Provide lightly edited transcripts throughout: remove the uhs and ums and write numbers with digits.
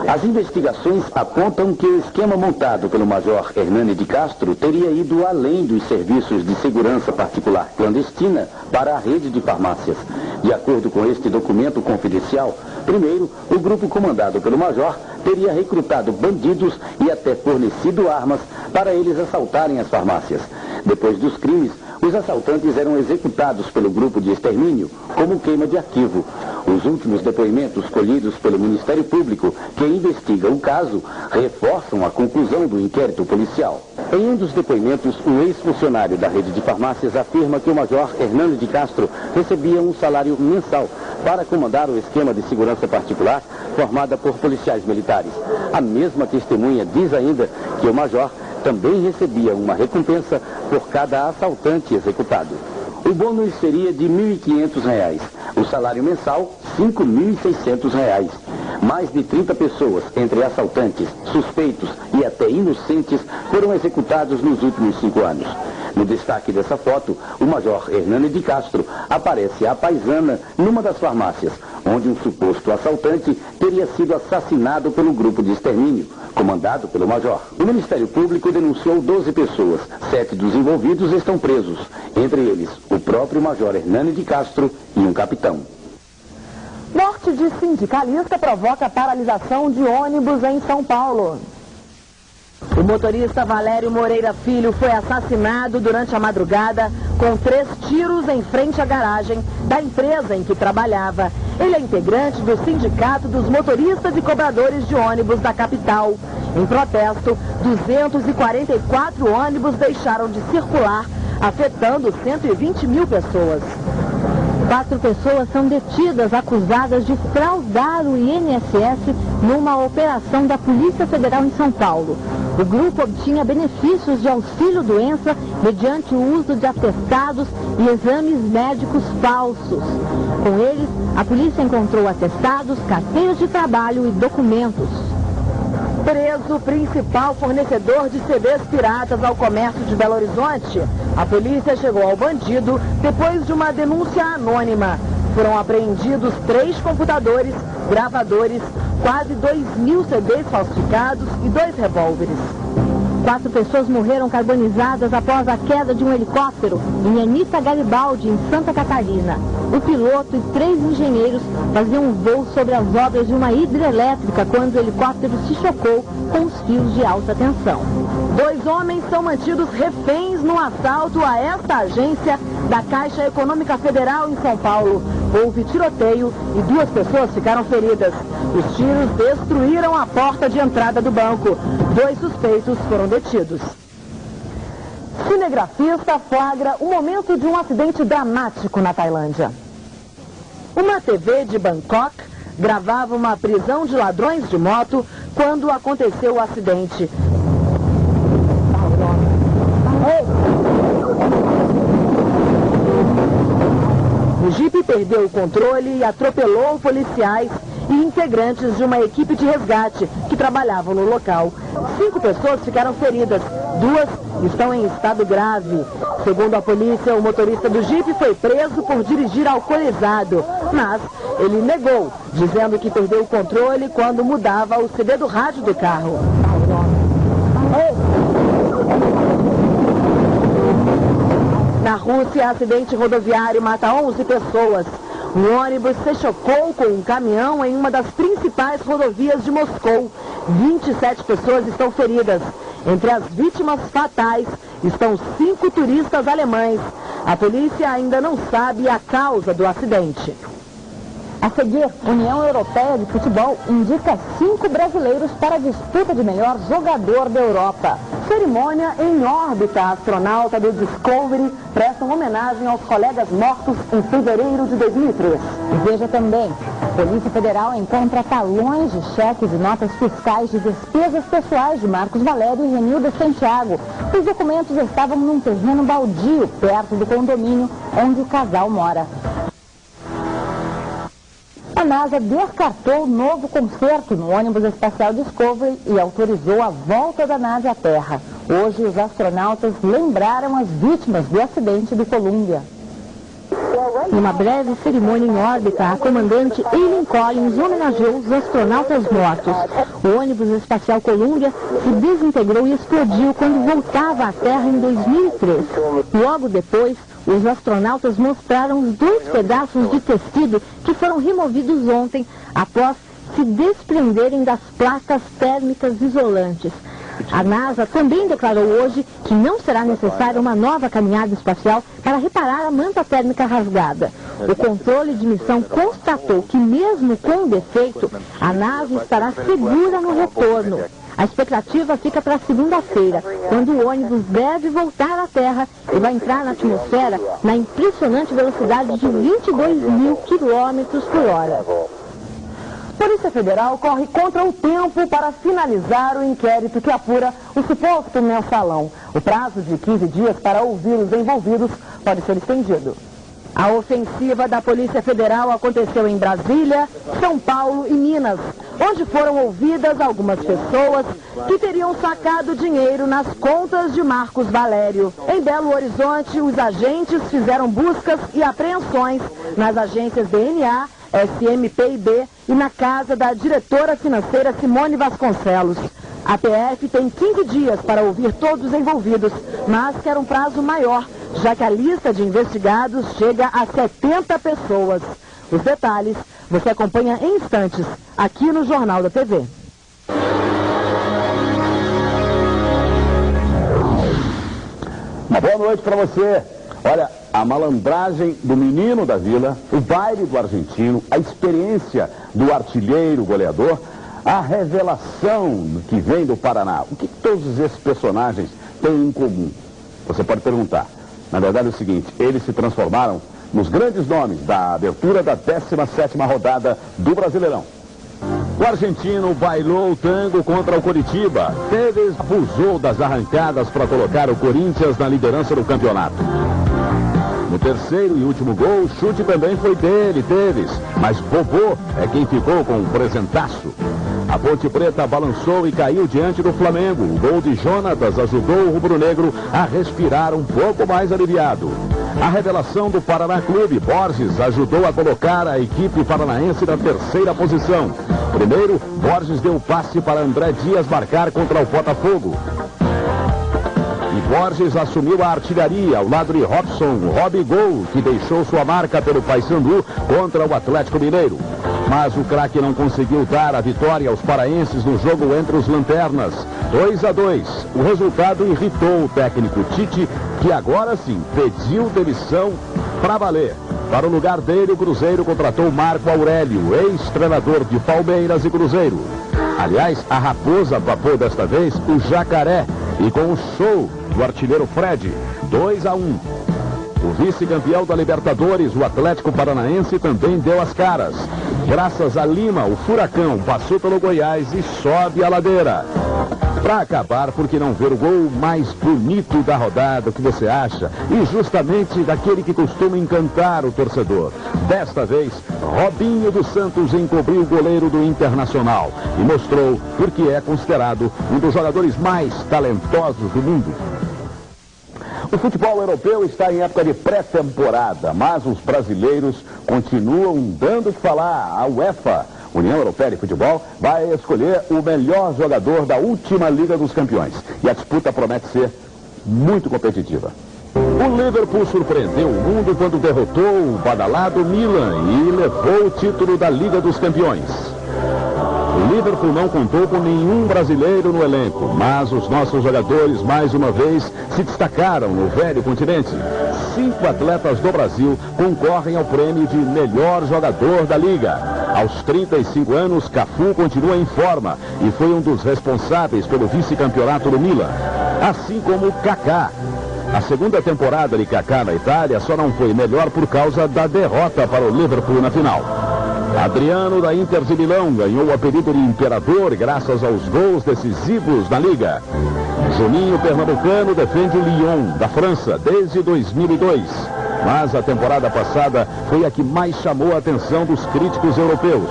As investigações apontam que o esquema montado pelo Major Hernani de Castro teria ido além dos serviços de segurança particular clandestina para a rede de farmácias. De acordo com este documento confidencial, primeiro, o grupo comandado pelo Major teria recrutado bandidos e até fornecido armas para eles assaltarem as farmácias. Depois dos crimes, os assaltantes eram executados pelo grupo de extermínio como queima de arquivo. Os últimos depoimentos colhidos pelo Ministério Público, que investiga o caso, reforçam a conclusão do inquérito policial. Em um dos depoimentos, o ex-funcionário da rede de farmácias afirma que o Major Hernani de Castro recebia um salário mensal para comandar o esquema de segurança particular formada por policiais militares. A mesma testemunha diz ainda que o Major também recebia uma recompensa por cada assaltante executado. O bônus seria de R$ 1.500. O salário mensal, R$ 5.600. Mais de 30 pessoas, entre assaltantes, suspeitos e até inocentes, foram executados nos últimos 5 anos. No destaque dessa foto, o Major Hernani de Castro aparece à paisana numa das farmácias, onde um suposto assaltante teria sido assassinado pelo grupo de extermínio, comandado pelo Major. O Ministério Público denunciou 12 pessoas. 7 dos envolvidos estão presos, entre eles o próprio Major Hernani de Castro e um capitão. Morte de sindicalista provoca paralisação de ônibus em São Paulo. O motorista Valério Moreira Filho foi assassinado durante a madrugada com 3 tiros em frente à garagem da empresa em que trabalhava. Ele é integrante do Sindicato dos Motoristas e Cobradores de Ônibus da capital. Em protesto, 244 ônibus deixaram de circular, afetando 120 mil pessoas. 4 pessoas são detidas acusadas de fraudar o INSS numa operação da Polícia Federal em São Paulo. O grupo obtinha benefícios de auxílio-doença mediante o uso de atestados e exames médicos falsos. Com eles, a polícia encontrou atestados, carteiras de trabalho e documentos. Preso o principal fornecedor de CDs piratas ao comércio de Belo Horizonte. A polícia chegou ao bandido depois de uma denúncia anônima. Foram apreendidos 3 computadores, gravadores, quase 2.000 CDs falsificados e 2 revólveres. 4 pessoas morreram carbonizadas após a queda de um helicóptero em Anita Garibaldi, em Santa Catarina. O piloto e 3 engenheiros faziam um voo sobre as obras de uma hidrelétrica quando o helicóptero se chocou com os fios de alta tensão. 2 homens são mantidos reféns no assalto a esta agência da Caixa Econômica Federal em São Paulo. Houve tiroteio e 2 pessoas ficaram feridas. Os tiros destruíram a porta de entrada do banco. 2 suspeitos foram detidos. Cinegrafista flagra o momento de um acidente dramático na Tailândia. Uma TV de Bangkok gravava uma prisão de ladrões de moto quando aconteceu o acidente. O Jeep perdeu o controle e atropelou policiais e integrantes de uma equipe de resgate que trabalhavam no local. 5 pessoas ficaram feridas, 2 estão em estado grave. Segundo a polícia, o motorista do Jeep foi preso por dirigir alcoolizado, mas ele negou, dizendo que perdeu o controle quando mudava o CD do rádio do carro. Na Rússia, acidente rodoviário mata 11 pessoas. Um ônibus se chocou com um caminhão em uma das principais rodovias de Moscou. 27 pessoas estão feridas. Entre as vítimas fatais estão 5 turistas alemães. A polícia ainda não sabe a causa do acidente. A seguir, União Europeia de Futebol indica 5 brasileiros para a disputa de melhor jogador da Europa. Cerimônia em órbita. A astronauta do Discovery presta uma homenagem aos colegas mortos em fevereiro de 2003. Veja também, Polícia Federal encontra talões de cheques e notas fiscais de despesas pessoais de Marcos Valério e Renilda Santiago. Os documentos estavam num terreno baldio, perto do condomínio onde o casal mora. A NASA descartou o novo conserto no ônibus espacial Discovery e autorizou a volta da nave à Terra. Hoje, os astronautas lembraram as vítimas do acidente do Columbia. Well, Numa breve cerimônia em órbita, a comandante Eileen Collins homenageou os astronautas mortos. O ônibus espacial Columbia se desintegrou e explodiu quando voltava à Terra em 2003. Logo depois, os astronautas mostraram os 2 pedaços de tecido que foram removidos ontem após se desprenderem das placas térmicas isolantes. A NASA também declarou hoje que não será necessária uma nova caminhada espacial para reparar a manta térmica rasgada. O controle de missão constatou que, mesmo com o defeito, a nave estará segura no retorno. A expectativa fica para segunda-feira, quando o ônibus deve voltar à Terra e vai entrar na atmosfera na impressionante velocidade de 22.000 km por hora. Polícia Federal corre contra o tempo para finalizar o inquérito que apura o suposto mensalão. O prazo de 15 dias para ouvir os envolvidos pode ser estendido. A ofensiva da Polícia Federal aconteceu em Brasília, São Paulo e Minas, onde foram ouvidas algumas pessoas que teriam sacado dinheiro nas contas de Marcos Valério. Em Belo Horizonte, os agentes fizeram buscas e apreensões nas agências DNA, SMPIB e na casa da diretora financeira Simone Vasconcelos. A PF tem 15 dias para ouvir todos os envolvidos, mas quer um prazo maior, já que a lista de investigados chega a 70 pessoas. Os detalhes você acompanha em instantes, aqui no Jornal da TV. Uma boa noite para você. Olha, a malandragem do menino da vila, o baile do argentino, a experiência do artilheiro goleador, a revelação que vem do Paraná. O que todos esses personagens têm em comum? Você pode perguntar. Na verdade é o seguinte, eles se transformaram nos grandes nomes da abertura da 17ª rodada do Brasileirão. O argentino bailou o tango contra o Coritiba. Tevez abusou das arrancadas para colocar o Corinthians na liderança do campeonato. No terceiro e último gol, o chute também foi dele, Tevez. Mas Bobô é quem ficou com o presentaço. A Ponte Preta balançou e caiu diante do Flamengo. O gol de Jonatas ajudou o rubro-negro a respirar um pouco mais aliviado. A revelação do Paraná Clube, Borges, ajudou a colocar a equipe paranaense na 3ª posição. Primeiro, Borges deu passe para André Dias marcar contra o Botafogo. E Borges assumiu a artilharia ao lado de Robson, Robigol, que deixou sua marca pelo Paysandu contra o Atlético Mineiro. Mas o craque não conseguiu dar a vitória aos paraenses no jogo entre os lanternas. 2-2. O resultado irritou o técnico Tite, que agora sim pediu demissão para valer. Para o lugar dele, o Cruzeiro contratou Marco Aurélio, ex-treinador de Palmeiras e Cruzeiro. Aliás, a Raposa papou desta vez o Jacaré, e com o show do artilheiro Fred, 2-1. O vice-campeão da Libertadores, o Atlético Paranaense, também deu as caras. Graças a Lima, o Furacão passou pelo Goiás e sobe a ladeira. Para acabar, por que não ver o gol mais bonito da rodada, o que você acha? E justamente daquele que costuma encantar o torcedor. Desta vez, Robinho dos Santos encobriu o goleiro do Internacional e mostrou por que é considerado um dos jogadores mais talentosos do mundo. O futebol europeu está em época de pré-temporada, mas os brasileiros continuam dando o que falar. A UEFA, União Europeia de Futebol, vai escolher o melhor jogador da última Liga dos Campeões. E a disputa promete ser muito competitiva. O Liverpool surpreendeu o mundo quando derrotou o badalado Milan e levou o título da Liga dos Campeões. O Liverpool não contou com nenhum brasileiro no elenco, mas os nossos jogadores, mais uma vez, se destacaram no velho continente. 5 atletas do Brasil concorrem ao prêmio de melhor jogador da Liga. Aos 35 anos, Cafu continua em forma e foi um dos responsáveis pelo vice-campeonato do Milan. Assim como Kaká. A segunda temporada de Kaká na Itália só não foi melhor por causa da derrota para o Liverpool na final. Adriano, da Inter de Milão, ganhou o apelido de Imperador graças aos gols decisivos na Liga. Juninho Pernambucano defende o Lyon, da França, desde 2002. Mas a temporada passada foi a que mais chamou a atenção dos críticos europeus.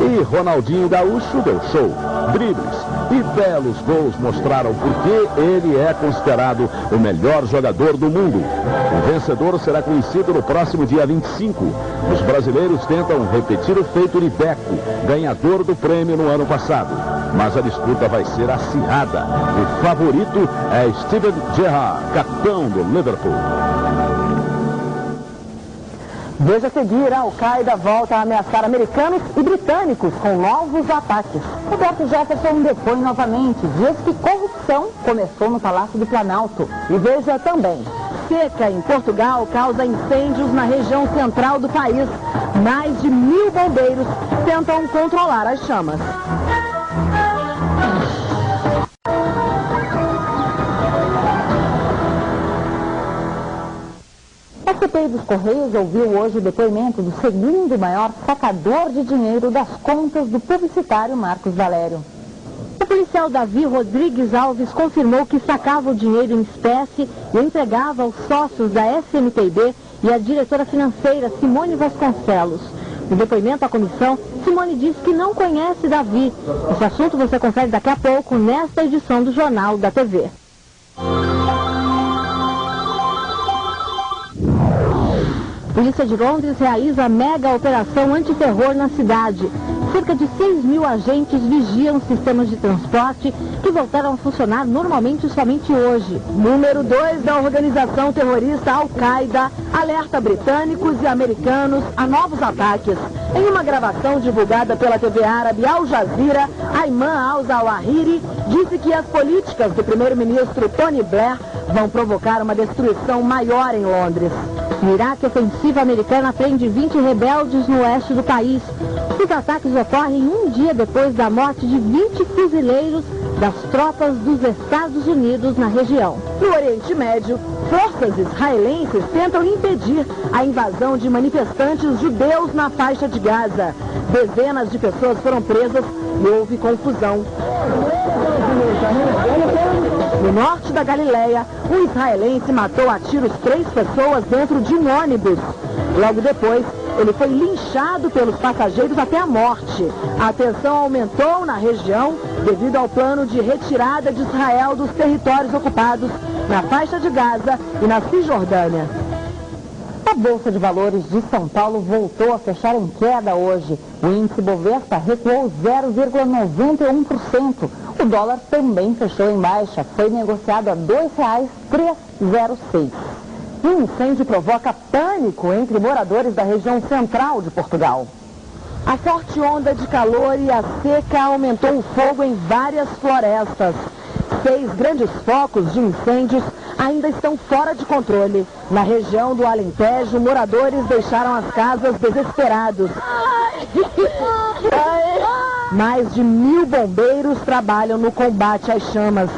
E E Ronaldinho Gaúcho deu show, dribles e belos gols mostraram por que ele é considerado o melhor jogador do mundo. O vencedor será conhecido no próximo dia 25. Os brasileiros tentam repetir o feito de Deco, ganhador do prêmio no ano passado. Mas a disputa vai ser acirrada. O favorito é Steven Gerrard, capitão do Liverpool. Veja a seguir, a Al-Qaeda volta a ameaçar americanos e britânicos com novos ataques. Roberto Jefferson depõe novamente, diz que corrupção começou no Palácio do Planalto. E veja também, seca em Portugal causa incêndios na região central do país. Mais de 1000 bombeiros tentam controlar as chamas. A CPI dos Correios ouviu hoje o depoimento do segundo maior sacador de dinheiro das contas do publicitário Marcos Valério. O policial Davi Rodrigues Alves confirmou que sacava o dinheiro em espécie e entregava aos sócios da SMPB e à diretora financeira Simone Vasconcelos. No depoimento à comissão, Simone disse que não conhece Davi. Esse assunto você confere daqui a pouco nesta edição do Jornal da TV. A Polícia de Londres realiza a mega operação antiterror na cidade. Cerca de 6.000 agentes vigiam sistemas de transporte que voltaram a funcionar normalmente somente hoje. Número 2 da organização terrorista Al-Qaeda alerta britânicos e americanos a novos ataques. Em uma gravação divulgada pela TV árabe Al Jazeera, Ayman al-Zawahiri disse que as políticas do primeiro-ministro Tony Blair vão provocar uma destruição maior em Londres. No Iraque, a ofensiva americana prende 20 rebeldes no oeste do país. Os ataques ocorrem um dia depois da morte de 20 fuzileiros das tropas dos Estados Unidos na região. No Oriente Médio, forças israelenses tentam impedir a invasão de manifestantes judeus na faixa de Gaza. Dezenas de pessoas foram presas e houve confusão. No norte da Galileia, um israelense matou a tiros 3 pessoas dentro de um ônibus. Logo depois, ele foi linchado pelos passageiros até a morte. A tensão aumentou na região devido ao plano de retirada de Israel dos territórios ocupados na faixa de Gaza e na Cisjordânia. A Bolsa de Valores de São Paulo voltou a fechar em queda hoje. O índice Bovespa recuou 0,91%. O dólar também fechou em baixa, foi negociado a R$ 2,306. Um incêndio provoca pânico entre moradores da região central de Portugal. A forte onda de calor e a seca aumentou o fogo em várias florestas. 6 grandes focos de incêndios ainda estão fora de controle. Na região do Alentejo, moradores deixaram as casas desesperados. Mais de 1000 bombeiros trabalham no combate às chamas.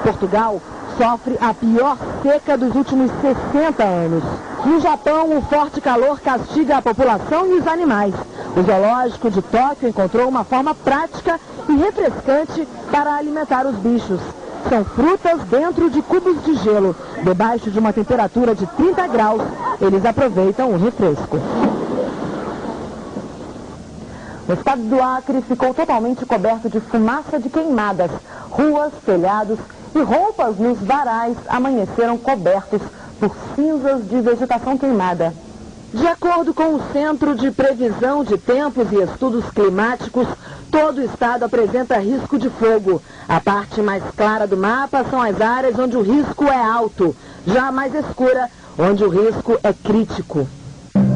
Portugal sofre a pior seca dos últimos 60 anos. No Japão, o forte calor castiga a população e os animais. O zoológico de Tóquio encontrou uma forma prática e refrescante para alimentar os bichos. São frutas dentro de cubos de gelo. Debaixo de uma temperatura de 30 graus, eles aproveitam o refresco. O estado do Acre ficou totalmente coberto de fumaça de queimadas. Ruas, telhados e roupas nos varais amanheceram cobertos por cinzas de vegetação queimada. De acordo com o Centro de Previsão de Tempos e Estudos Climáticos, todo o estado apresenta risco de fogo. A parte mais clara do mapa são as áreas onde o risco é alto, já a mais escura, onde o risco é crítico.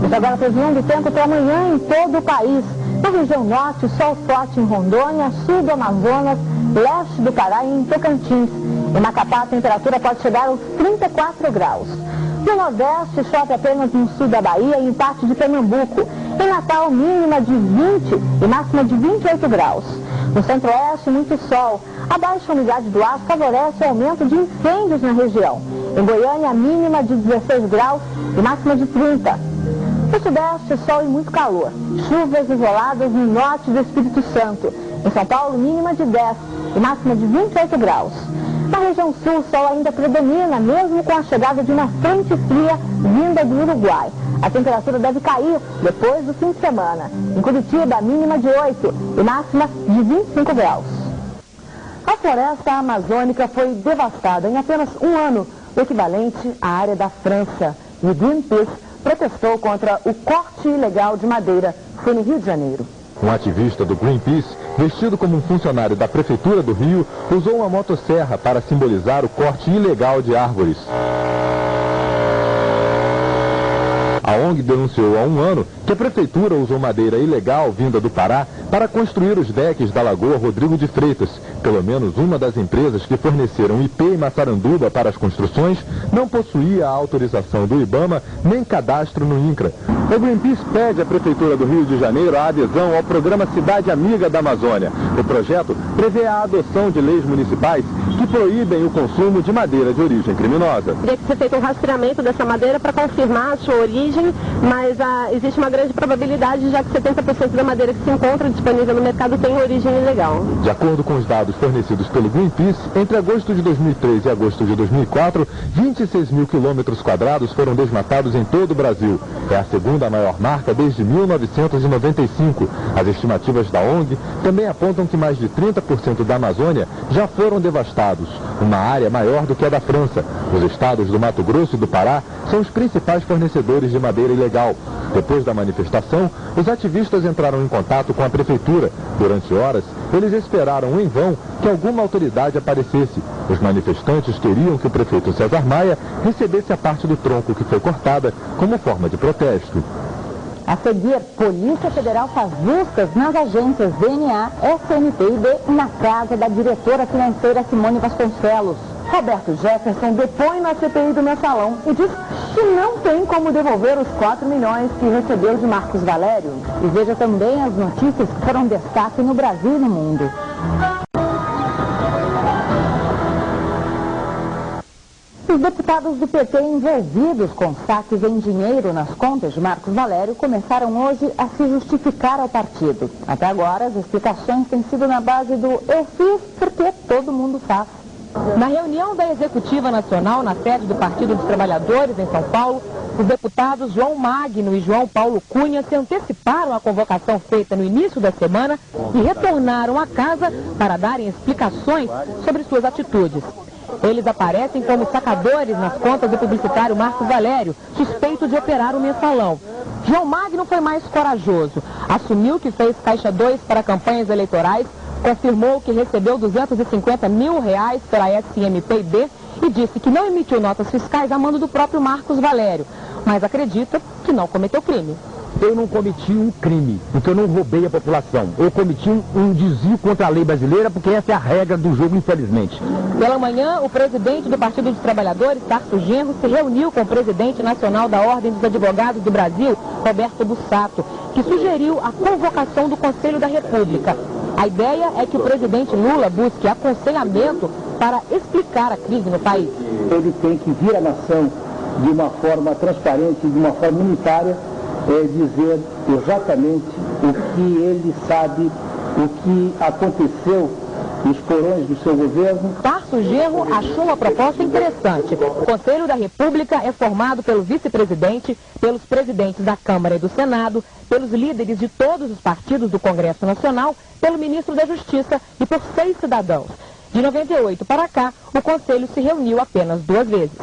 Isso agora a previsão do tempo para amanhã em todo o país. Na região norte, sol forte em Rondônia, sul do Amazonas, leste do Pará e em Tocantins. Em Macapá, a temperatura pode chegar aos 34 graus. No Nordeste, chove apenas no sul da Bahia e em parte de Pernambuco. Em Natal, mínima de 20 e máxima de 28 graus. No Centro-Oeste, muito sol. A baixa umidade do ar favorece o aumento de incêndios na região. Em Goiânia, mínima de 16 graus e máxima de 30. No Sudeste, sol e muito calor. Chuvas isoladas no norte do Espírito Santo. Em São Paulo, mínima de 10 e máxima de 28 graus. Na região sul, o sol ainda predomina, mesmo com a chegada de uma frente fria vinda do Uruguai. A temperatura deve cair depois do fim de semana. Em Curitiba, mínima de 8 e máxima de 25 graus. A floresta amazônica foi devastada em apenas um ano, o equivalente à área da França. E o Greenpeace protestou contra o corte ilegal de madeira. Foi no Rio de Janeiro. Um ativista do Greenpeace, vestido como um funcionário da Prefeitura do Rio, usou uma motosserra para simbolizar o corte ilegal de árvores. A ONG denunciou há um ano que a Prefeitura usou madeira ilegal vinda do Pará para construir os decks da Lagoa Rodrigo de Freitas. Pelo menos uma das empresas que forneceram IP e Massaranduba para as construções não possuía a autorização do IBAMA nem cadastro no INCRA. O Greenpeace pede à Prefeitura do Rio de Janeiro a adesão ao programa Cidade Amiga da Amazônia. O projeto prevê a adoção de leis municipais que proíbem o consumo de madeira de origem criminosa. Teria que ser feito um rastreamento dessa madeira para confirmar a sua origem, mas existe uma grande probabilidade, já que 70% da madeira que se encontra disponível no mercado tem origem ilegal. De acordo com os dados fornecidos pelo Greenpeace, entre agosto de 2003 e agosto de 2004, 26 mil quilômetros quadrados foram desmatados em todo o Brasil. É a segunda maior marca desde 1995. As estimativas da ONG também apontam que mais de 30% da Amazônia já foram devastados, uma área maior do que a da França. Os estados do Mato Grosso e do Pará são os principais fornecedores de madeira ilegal. Depois da manifestação, os ativistas entraram em contato com a prefeitura. Durante horas, eles esperaram em vão que alguma autoridade aparecesse. Os manifestantes queriam que o prefeito César Maia recebesse a parte do tronco que foi cortada como forma de protesto. A seguir, Polícia Federal faz buscas nas agências DNA, SNP e B e na casa da diretora financeira Simone Vasconcelos. Roberto Jefferson depõe na CPI do Mensalão e diz que não tem como devolver os 4 milhões que recebeu de Marcos Valério. E veja também as notícias que foram destaque no Brasil e no mundo. Os deputados do PT envolvidos com saques em dinheiro nas contas de Marcos Valério começaram hoje a se justificar ao partido. Até agora, as explicações têm sido na base do "eu fiz porque todo mundo faz". Na reunião da Executiva Nacional na sede do Partido dos Trabalhadores em São Paulo, os deputados João Magno e João Paulo Cunha se anteciparam à convocação feita no início da semana e retornaram à casa para darem explicações sobre suas atitudes. Eles aparecem como sacadores nas contas do publicitário Marcos Valério, suspeito de operar o mensalão. João Magno foi mais corajoso. Assumiu que fez caixa 2 para campanhas eleitorais, confirmou que recebeu R$250 mil pela SMPB e disse que não emitiu notas fiscais a mando do próprio Marcos Valério, mas acredita que não cometeu crime. Eu não cometi um crime, porque eu não roubei a população. Eu cometi um desvio contra a lei brasileira, porque essa é a regra do jogo, infelizmente. Pela manhã, o presidente do Partido dos Trabalhadores, Tarso Genro, se reuniu com o presidente nacional da Ordem dos Advogados do Brasil, Roberto Bussato, que sugeriu a convocação do Conselho da República. A ideia é que o presidente Lula busque aconselhamento para explicar a crise no país. Ele tem que vir à nação de uma forma transparente, de uma forma unitária, dizer exatamente o que ele sabe, o que aconteceu nos porões do seu governo. Tarso Genro achou a proposta interessante. O Conselho da República é formado pelo vice-presidente, pelos presidentes da Câmara e do Senado, pelos líderes de todos os partidos do Congresso Nacional, pelo ministro da Justiça e por 6 cidadãos. De 98 para cá, o Conselho se reuniu apenas 2 vezes.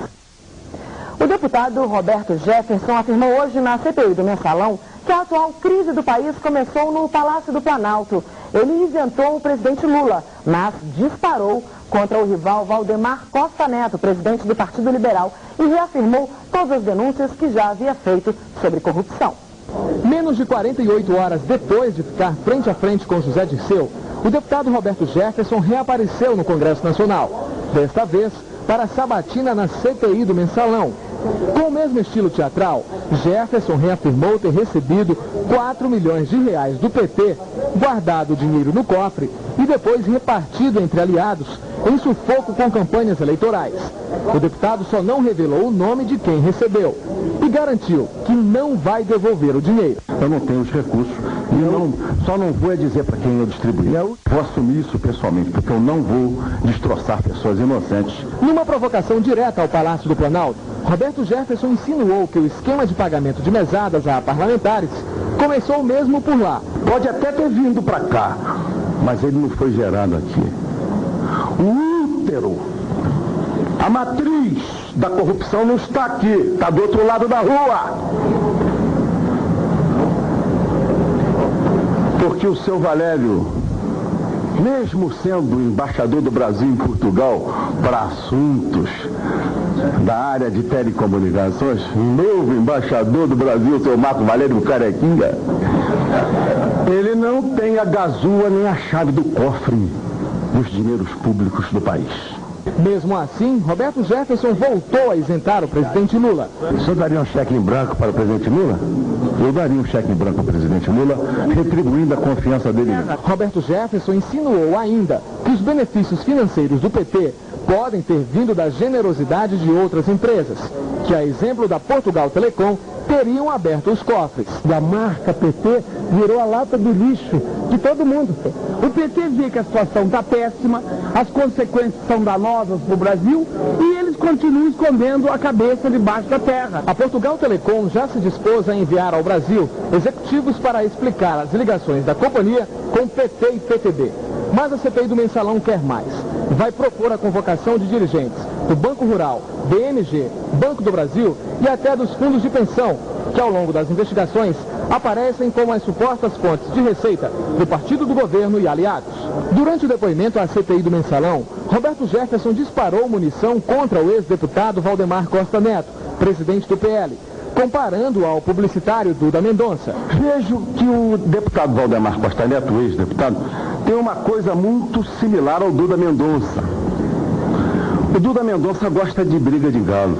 O deputado Roberto Jefferson afirmou hoje na CPI do Mensalão que a atual crise do país começou no Palácio do Planalto. Ele isentou o presidente Lula, mas disparou contra o rival Valdemar Costa Neto, presidente do Partido Liberal, e reafirmou todas as denúncias que já havia feito sobre corrupção. Menos de 48 horas depois de ficar frente a frente com José Dirceu, o deputado Roberto Jefferson reapareceu no Congresso Nacional. Desta vez, para a sabatina na CPI do Mensalão. Com o mesmo estilo teatral, Jefferson reafirmou ter recebido R$4 milhões do PT, guardado o dinheiro no cofre e depois repartido entre aliados, em sufoco com campanhas eleitorais. O deputado só não revelou o nome de quem recebeu e garantiu que não vai devolver o dinheiro. Eu não tenho os recursos e só não vou dizer para quem eu distribuí. Eu vou assumir isso pessoalmente, porque eu não vou destroçar pessoas inocentes. Numa provocação direta ao Palácio do Planalto, Roberto Jefferson insinuou que o esquema de pagamento de mesadas a parlamentares começou mesmo por lá. Pode até ter vindo para cá, mas ele não foi gerado aqui. O útero, a matriz da corrupção não está aqui, está do outro lado da rua. Porque o seu Valério, mesmo sendo embaixador do Brasil em Portugal para assuntos da área de telecomunicações, novo embaixador do Brasil, o seu Marco Valério Carequinha, ele não tem a gazua nem a chave do cofre dos dinheiros públicos do país. Mesmo assim, Roberto Jefferson voltou a isentar o presidente Lula. O senhor daria um cheque em branco para o presidente Lula? Eu daria um cheque em branco ao presidente Lula, retribuindo a confiança dele. Roberto Jefferson insinuou ainda que os benefícios financeiros do PT podem ter vindo da generosidade de outras empresas, que, a exemplo da Portugal Telecom, teriam aberto os cofres. E a marca PT virou a lata do lixo de todo mundo. O PT vê que a situação está péssima, as consequências são danosas para o Brasil e eles continuam escondendo a cabeça debaixo da terra. A Portugal Telecom já se dispôs a enviar ao Brasil executivos para explicar as ligações da companhia com PT e PTB. Mas a CPI do Mensalão quer mais. Vai propor a convocação de dirigentes do Banco Rural, BMG, Banco do Brasil e até dos fundos de pensão, que ao longo das investigações aparecem como as supostas fontes de receita do partido do governo e aliados. Durante o depoimento à CPI do Mensalão, Roberto Jefferson disparou munição contra o ex-deputado Valdemar Costa Neto, presidente do PL, comparando ao publicitário Duda Mendonça. Vejo que o deputado Valdemar Costa Neto, o ex-deputado, tem uma coisa muito similar ao Duda Mendonça. O Duda Mendonça gosta de briga de galo.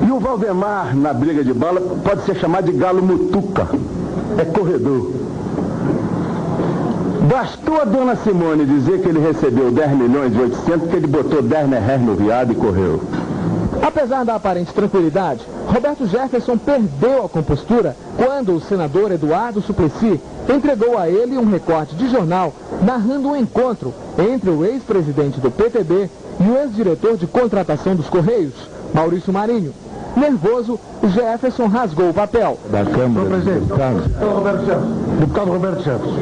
E o Valdemar, na briga de bala, pode ser chamado de galo mutuca. É corredor. Bastou a dona Simone dizer que ele recebeu 10 milhões e 800, que ele botou 10 merréis no viado e correu. Apesar da aparente tranquilidade, Roberto Jefferson perdeu a compostura quando o senador Eduardo Suplicy entregou a ele um recorte de jornal narrando um encontro entre o ex-presidente do PTB e o ex-diretor de contratação dos Correios, Maurício Marinho. Nervoso, Jefferson rasgou o papel. Da Câmara dos Deputados. Deputado Roberto Jefferson,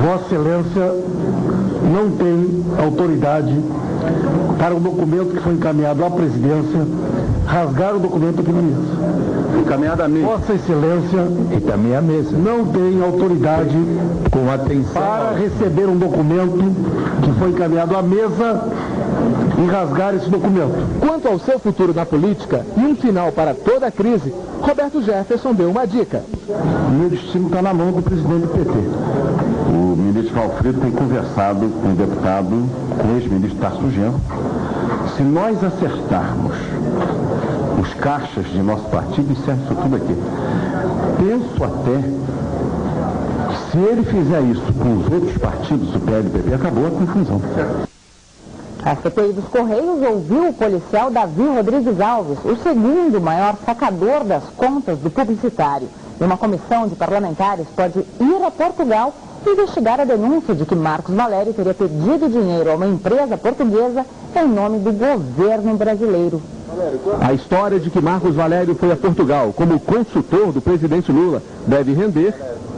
Vossa Excelência não tem autoridade para o documento que foi encaminhado à presidência rasgar o documento aqui na mesa. Encaminhado a mim. Vossa Excelência E também a mesa. não tem autoridade Com atenção. para receber um documento que foi encaminhado à mesa e rasgar esse documento. Quanto ao seu futuro na política e um final para toda a crise, Roberto Jefferson deu uma dica. O meu destino está na mão do presidente do PT. O ministro Alfredo tem conversado com o deputado, com o ex-ministro Tarso Genro. Se nós acertarmos os caixas de nosso partido, encerra isso tudo aqui. Penso até que se ele fizer isso com os outros partidos, o PL e o PP, acabou a confusão. A CPI dos Correios ouviu o policial Davi Rodrigues Alves, o segundo maior sacador das contas do publicitário. E uma comissão de parlamentares pode ir a Portugal investigar a denúncia de que Marcos Valério teria pedido dinheiro a uma empresa portuguesa em nome do governo brasileiro. A história de que Marcos Valério foi a Portugal como consultor do presidente Lula deve render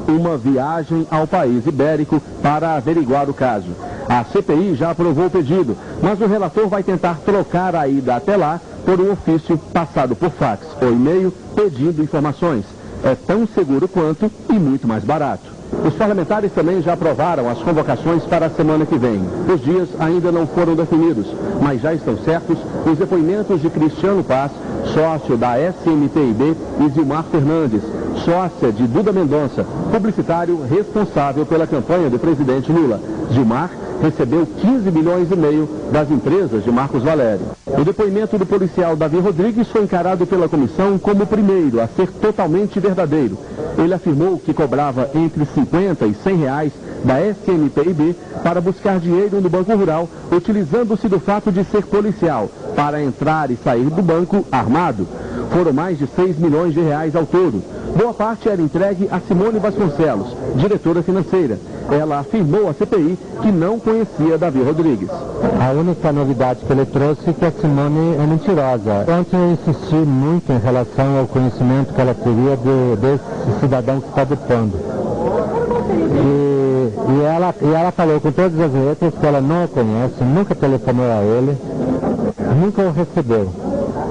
uma viagem ao país ibérico para averiguar o caso. A CPI já aprovou o pedido, mas o relator vai tentar trocar a ida até lá por um ofício passado por fax ou e-mail pedindo informações. É tão seguro quanto e muito mais barato. Os parlamentares também já aprovaram as convocações para a semana que vem. Os dias ainda não foram definidos, mas já estão certos os depoimentos de Cristiano Paz, sócio da SMTIB, e Zilmar Fernandes, sócia de Duda Mendonça, publicitário responsável pela campanha do presidente Lula. Gilmar recebeu 15 milhões e meio das empresas de Marcos Valério. O depoimento do policial Davi Rodrigues foi encarado pela comissão como o primeiro a ser totalmente verdadeiro. Ele afirmou que cobrava entre 50 e 100 reais da SNPIB para buscar dinheiro no Banco Rural, utilizando-se do fato de ser policial, para entrar e sair do banco armado. Foram mais de 6 milhões de reais ao todo. Boa parte era entregue a Simone Vasconcelos, diretora financeira. Ela afirmou à CPI que não conhecia Davi Rodrigues. A única novidade que ele trouxe é que a Simone é mentirosa. Ontem eu insisti muito em relação ao conhecimento que ela teria desse cidadão que está depondo. E ela falou com todas as letras que ela não o conhece, nunca telefonou a ele, nunca o recebeu.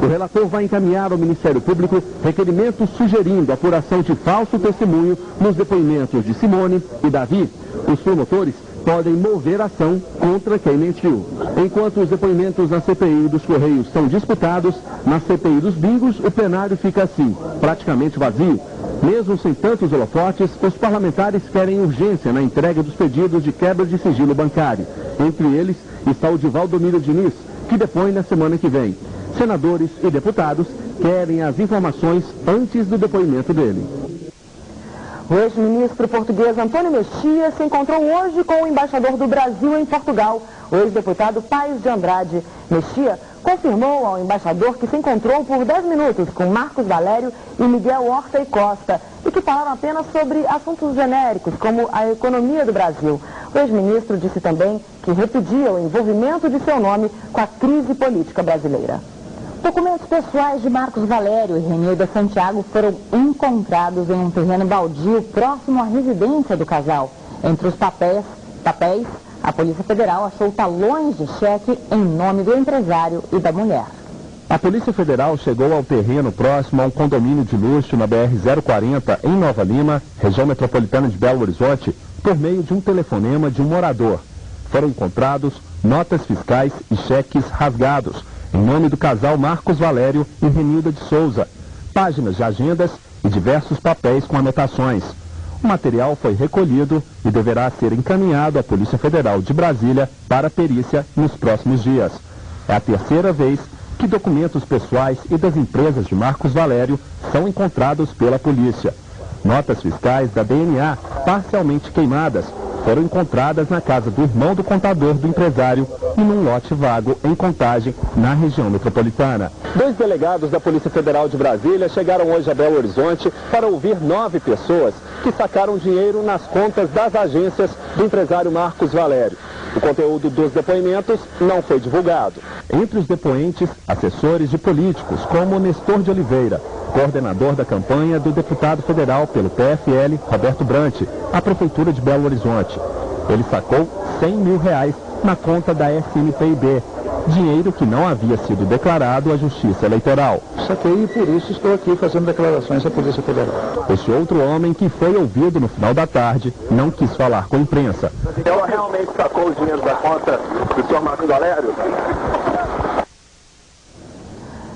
O relator vai encaminhar ao Ministério Público requerimento sugerindo a apuração de falso testemunho nos depoimentos de Simone e Davi. Os promotores podem mover ação contra quem mentiu. Enquanto os depoimentos na CPI dos Correios são disputados, na CPI dos bingos o plenário fica assim, praticamente vazio. Mesmo sem tantos holofotes, os parlamentares querem urgência na entrega dos pedidos de quebra de sigilo bancário. Entre eles está o de Valdomiro Diniz, que depõe na semana que vem. Senadores e deputados querem as informações antes do depoimento dele. O ex-ministro português Antônio Mexia se encontrou hoje com o embaixador do Brasil em Portugal, o ex-deputado Paes de Andrade. Mexia confirmou ao embaixador que se encontrou por 10 minutos com Marcos Valério e Miguel Horta e Costa e que falaram apenas sobre assuntos genéricos, como a economia do Brasil. O ex-ministro disse também que repudia o envolvimento de seu nome com a crise política brasileira. Documentos pessoais de Marcos Valério e Renilda Santiago foram encontrados em um terreno baldio próximo à residência do casal. Entre os papéis, a Polícia Federal achou talões de cheque em nome do empresário e da mulher. A Polícia Federal chegou ao terreno próximo a um condomínio de luxo na BR-040 em Nova Lima, região metropolitana de Belo Horizonte, por meio de um telefonema de um morador. Foram encontrados notas fiscais e cheques rasgados em nome do casal Marcos Valério e Renilda de Souza, páginas de agendas e diversos papéis com anotações. O material foi recolhido e deverá ser encaminhado à Polícia Federal de Brasília para perícia nos próximos dias. É a terceira vez que documentos pessoais e das empresas de Marcos Valério são encontrados pela polícia. Notas fiscais da DNA, parcialmente queimadas, foram encontradas na casa do irmão do contador do empresário e num lote vago em Contagem, na região metropolitana. 2 delegados da Polícia Federal de Brasília chegaram hoje a Belo Horizonte para ouvir 9 pessoas que sacaram dinheiro nas contas das agências do empresário Marcos Valério. O conteúdo dos depoimentos não foi divulgado. Entre os depoentes, assessores de políticos, como Nestor de Oliveira, coordenador da campanha do deputado federal pelo PFL, Roberto Brant, à Prefeitura de Belo Horizonte. Ele sacou 100 mil reais na conta da SNPIB, dinheiro que não havia sido declarado à Justiça Eleitoral. Saquei e por isso estou aqui fazendo declarações à Polícia Federal. Este outro homem, que foi ouvido no final da tarde, não quis falar com a imprensa. Ela realmente sacou o dinheiro da conta do senhor Marcos Valério?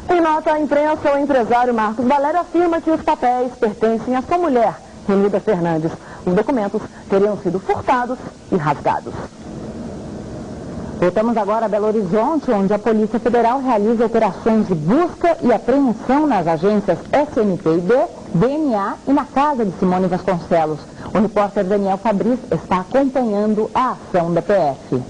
Em nota à imprensa, o empresário Marcos Valério afirma que os papéis pertencem à sua mulher, Renilda Fernandes. Os documentos teriam sido furtados e rasgados. Voltamos agora a Belo Horizonte, onde a Polícia Federal realiza operações de busca e apreensão nas agências SNPIB, DNA e na casa de Simone Vasconcelos. O repórter Daniel Fabris está acompanhando a ação da PF.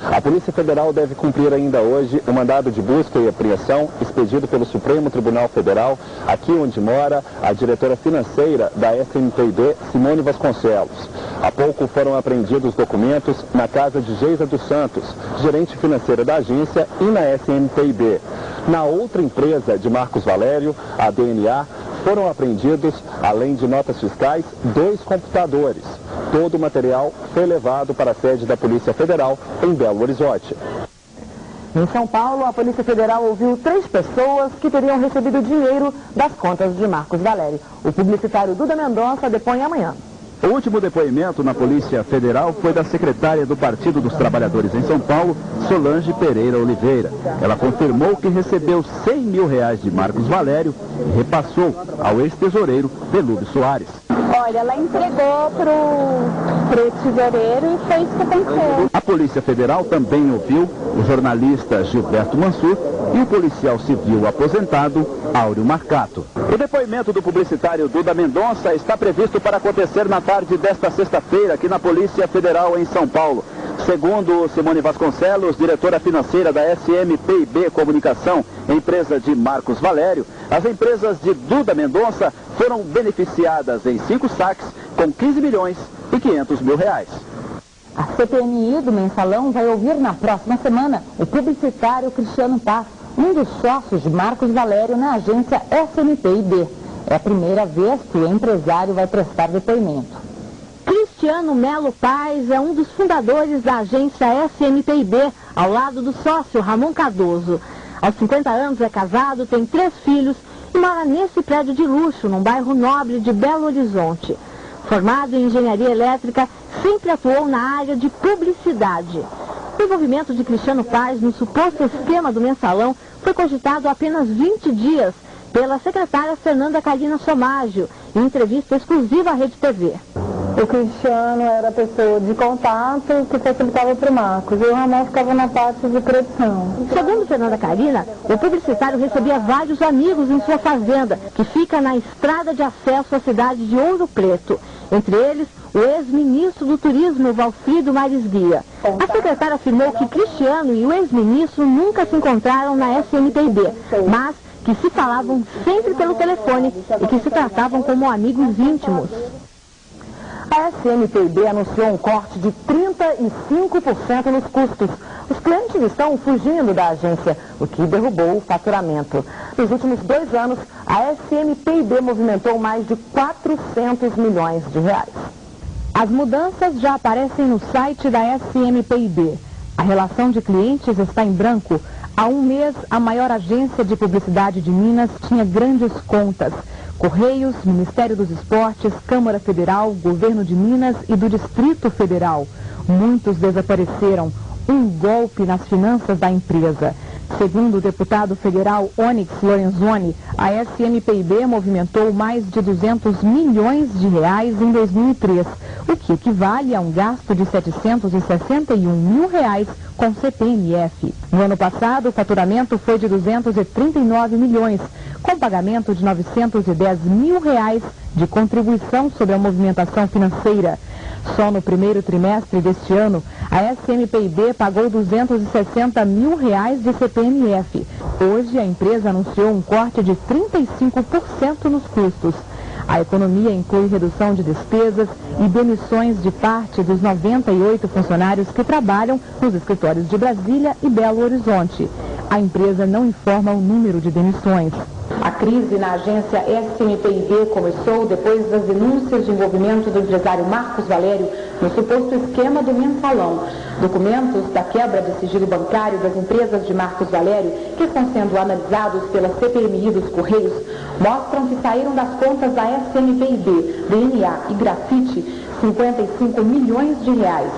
A Polícia Federal deve cumprir ainda hoje o mandado de busca e apreensão expedido pelo Supremo Tribunal Federal, aqui onde mora a diretora financeira da SNPIB, Simone Vasconcelos. Há pouco foram apreendidos documentos na casa de Geisa dos Santos, gerente financeira da agência, e na SNPIB. Na outra empresa de Marcos Valério, a DNA, foram apreendidos, além de notas fiscais, 2 computadores. Todo o material foi levado para a sede da Polícia Federal em Belo Horizonte. Em São Paulo, a Polícia Federal ouviu 3 pessoas que teriam recebido dinheiro das contas de Marcos Valério. O publicitário Duda Mendonça depõe amanhã. O último depoimento na Polícia Federal foi da secretária do Partido dos Trabalhadores em São Paulo, Solange Pereira Oliveira. Ela confirmou que recebeu R$100 mil de Marcos Valério e repassou ao ex-tesoureiro Pelúbio Soares. Olha, ela entregou pro tesoureiro e foi isso que aconteceu. A Polícia Federal também ouviu o jornalista Gilberto Mansur e o policial civil aposentado Áureo Marcato. O depoimento do publicitário Duda Mendonça está previsto para acontecer na tarde desta sexta-feira aqui na Polícia Federal em São Paulo. Segundo Simone Vasconcelos, diretora financeira da SMPIB Comunicação, empresa de Marcos Valério, as empresas de Duda Mendonça foram beneficiadas em 5 saques com 15 milhões e 500 mil reais. A CPMI do Mensalão vai ouvir na próxima semana o publicitário Cristiano Paz, um dos sócios de Marcos Valério na agência SMPIB. É a primeira vez que o empresário vai prestar depoimento. Cristiano Melo Paz é um dos fundadores da agência SMPIB, ao lado do sócio Ramon Cardoso. Aos 50 anos é casado, tem 3 filhos e mora nesse prédio de luxo, num bairro nobre de Belo Horizonte. Formado em engenharia elétrica, sempre atuou na área de publicidade. O envolvimento de Cristiano Paz no suposto esquema do Mensalão foi cogitado há apenas 20 dias pela secretária Fernanda Carina Somágio, em entrevista exclusiva à Rede TV. O Cristiano era a pessoa de contato que facilitava para o Marcos e o Ramon ficava na parte de produção. Segundo Fernanda Carina, o publicitário recebia vários amigos em sua fazenda, que fica na estrada de acesso à cidade de Ouro Preto. Entre eles, o ex-ministro do Turismo, Valfrido Mares Guia. A secretária afirmou que Cristiano e o ex-ministro nunca se encontraram na SMPIB, mas que se falavam sempre pelo telefone e que se tratavam como amigos íntimos. A SMPIB anunciou um corte de 35% nos custos. Os clientes estão fugindo da agência, o que derrubou o faturamento. Nos últimos 2 anos, a SMPIB movimentou mais de 400 milhões de reais. As mudanças já aparecem no site da SMPIB. A relação de clientes está em branco. Há um mês, a maior agência de publicidade de Minas tinha grandes contas. Correios, Ministério dos Esportes, Câmara Federal, Governo de Minas e do Distrito Federal. Muitos desapareceram. Um golpe nas finanças da empresa. Segundo o deputado federal Onyx Lorenzoni, a SMPIB movimentou mais de 200 milhões de reais em 2003, o que equivale a um gasto de 761 mil reais com CPMF. No ano passado, o faturamento foi de 239 milhões, com pagamento de 910 mil reais de contribuição sobre a movimentação financeira. Só no primeiro trimestre deste ano, a SMPIB pagou 260 mil reais de CPMF. Hoje, a empresa anunciou um corte de 35% nos custos. A economia inclui redução de despesas e demissões de parte dos 98 funcionários que trabalham nos escritórios de Brasília e Belo Horizonte. A empresa não informa o número de demissões. A crise na agência SMPIB começou depois das denúncias de envolvimento do empresário Marcos Valério no suposto esquema do Mensalão. Documentos da quebra de sigilo bancário das empresas de Marcos Valério, que estão sendo analisados pela CPMI dos Correios, mostram que saíram das contas da SMPIB, DNA e Grafite 55 milhões de reais.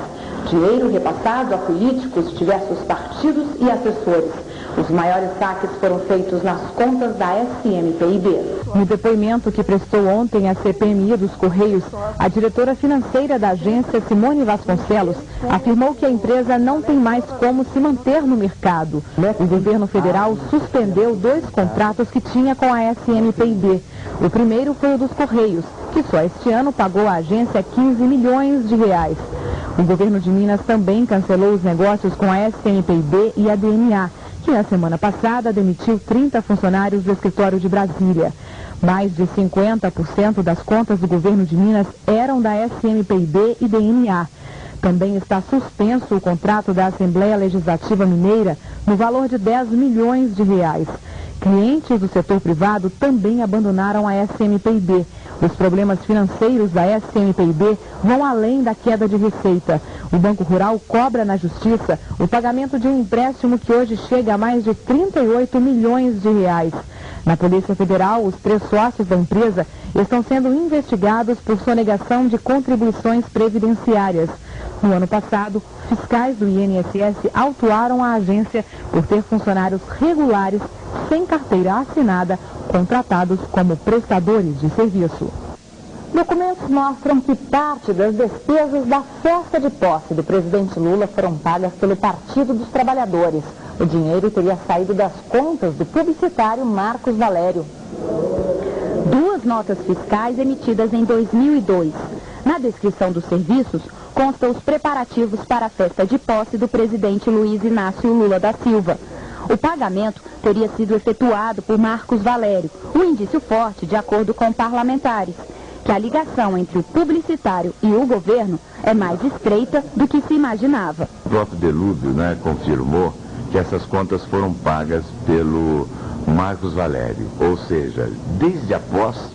Dinheiro repassado a políticos, diversos partidos e assessores. Os maiores saques foram feitos nas contas da SMPIB. No depoimento que prestou ontem à CPMI dos Correios, a diretora financeira da agência, Simone Vasconcelos, afirmou que a empresa não tem mais como se manter no mercado. O governo federal suspendeu 2 contratos que tinha com a SMPIB. O primeiro foi o dos Correios, que só este ano pagou à agência 15 milhões de reais. O governo de Minas também cancelou os negócios com a SMPIB e a DNA, que na semana passada demitiu 30 funcionários do escritório de Brasília. Mais de 50% das contas do governo de Minas eram da SMPIB e DNA. Também está suspenso o contrato da Assembleia Legislativa Mineira no valor de 10 milhões de reais. Clientes do setor privado também abandonaram a SMPIB. Os problemas financeiros da SMPIB vão além da queda de receita. O Banco Rural cobra na Justiça o pagamento de um empréstimo que hoje chega a mais de 38 milhões de reais. Na Polícia Federal, os 3 sócios da empresa estão sendo investigados por sonegação de contribuições previdenciárias. No ano passado, fiscais do INSS autuaram a agência por ter funcionários regulares sem carteira assinada, contratados como prestadores de serviço. Documentos mostram que parte das despesas da festa de posse do presidente Lula foram pagas pelo Partido dos Trabalhadores. O dinheiro teria saído das contas do publicitário Marcos Valério. 2 notas fiscais emitidas em 2002. Na descrição dos serviços, constam os preparativos para a festa de posse do presidente Luiz Inácio Lula da Silva. O pagamento teria sido efetuado por Marcos Valério, um indício forte, de acordo com parlamentares, que a ligação entre o publicitário e o governo é mais estreita do que se imaginava. O próprio Delúbio, confirmou que essas contas foram pagas pelo Marcos Valério, ou seja, desde a posse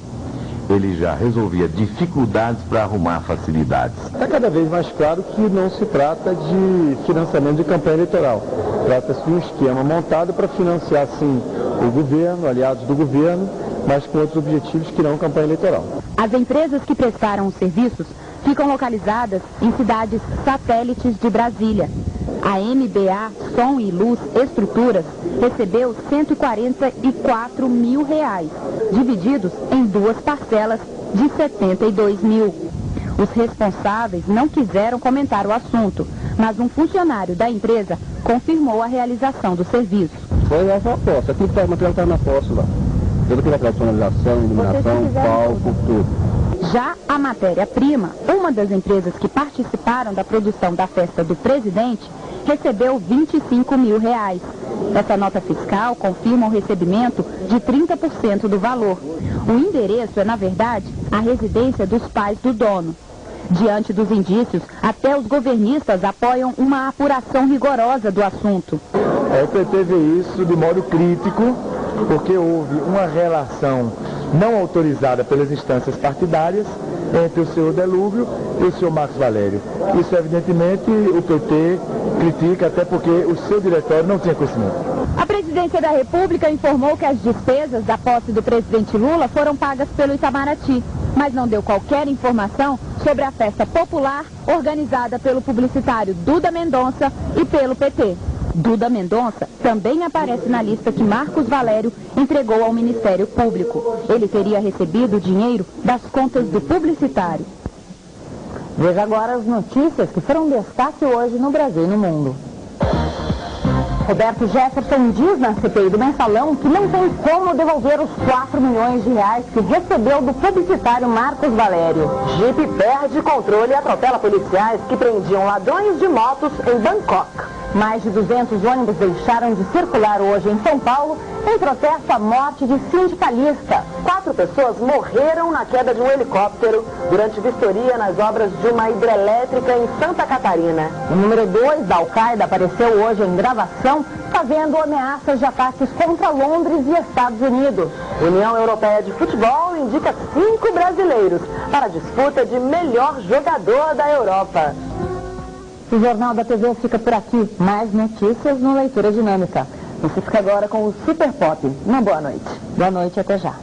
ele já resolvia dificuldades para arrumar facilidades. Está cada vez mais claro que não se trata de financiamento de campanha eleitoral. Trata-se de um esquema montado para financiar, sim, o governo, aliados do governo, mas com outros objetivos que não campanha eleitoral. As empresas que prestaram os serviços ficam localizadas em cidades satélites de Brasília. A MBA Som e Luz Estruturas recebeu R$144 mil, divididos em 2 parcelas de 72 mil. Os responsáveis não quiseram comentar o assunto, mas um funcionário da empresa confirmou a realização do serviço. Foi essa a posse, aqui está o material que está na posse lá. Toda aquela personalização, iluminação, palco, tudo. Já a matéria-prima, uma das empresas que participaram da produção da festa do presidente, recebeu R$25 mil. Essa nota fiscal confirma o recebimento de 30% do valor. O endereço é, na verdade, a residência dos pais do dono. Diante dos indícios, até os governistas apoiam uma apuração rigorosa do assunto. O PT vê isso de modo crítico, porque houve uma relação não autorizada pelas instâncias partidárias entre o senhor Delúbio e o senhor Marcos Valério. Isso, evidentemente, o PT critica, até porque o seu diretório não tinha conhecimento. A Presidência da República informou que as despesas da posse do presidente Lula foram pagas pelo Itamaraty, mas não deu qualquer informação sobre a festa popular organizada pelo publicitário Duda Mendonça e pelo PT. Duda Mendonça também aparece na lista que Marcos Valério entregou ao Ministério Público. Ele teria recebido o dinheiro das contas do publicitário. Veja agora as notícias que foram destaque hoje no Brasil e no mundo. Roberto Jefferson diz na CPI do Mensalão que não tem como devolver os R$4 milhões que recebeu do publicitário Marcos Valério. Jeep perde controle e atropela policiais que prendiam ladrões de motos em Bangkok. Mais de 200 ônibus deixaram de circular hoje em São Paulo em protesto à morte de sindicalista. 4 pessoas morreram na queda de um helicóptero durante vistoria nas obras de uma hidrelétrica em Santa Catarina. O número 2 da Al-Qaeda apareceu hoje em gravação, fazendo ameaças de ataques contra Londres e Estados Unidos. A União Europeia de Futebol indica 5 brasileiros para a disputa de melhor jogador da Europa. O Jornal da TV fica por aqui. Mais notícias no Leitura Dinâmica. Você fica agora com o Super Pop. Uma boa noite. Boa noite, até já.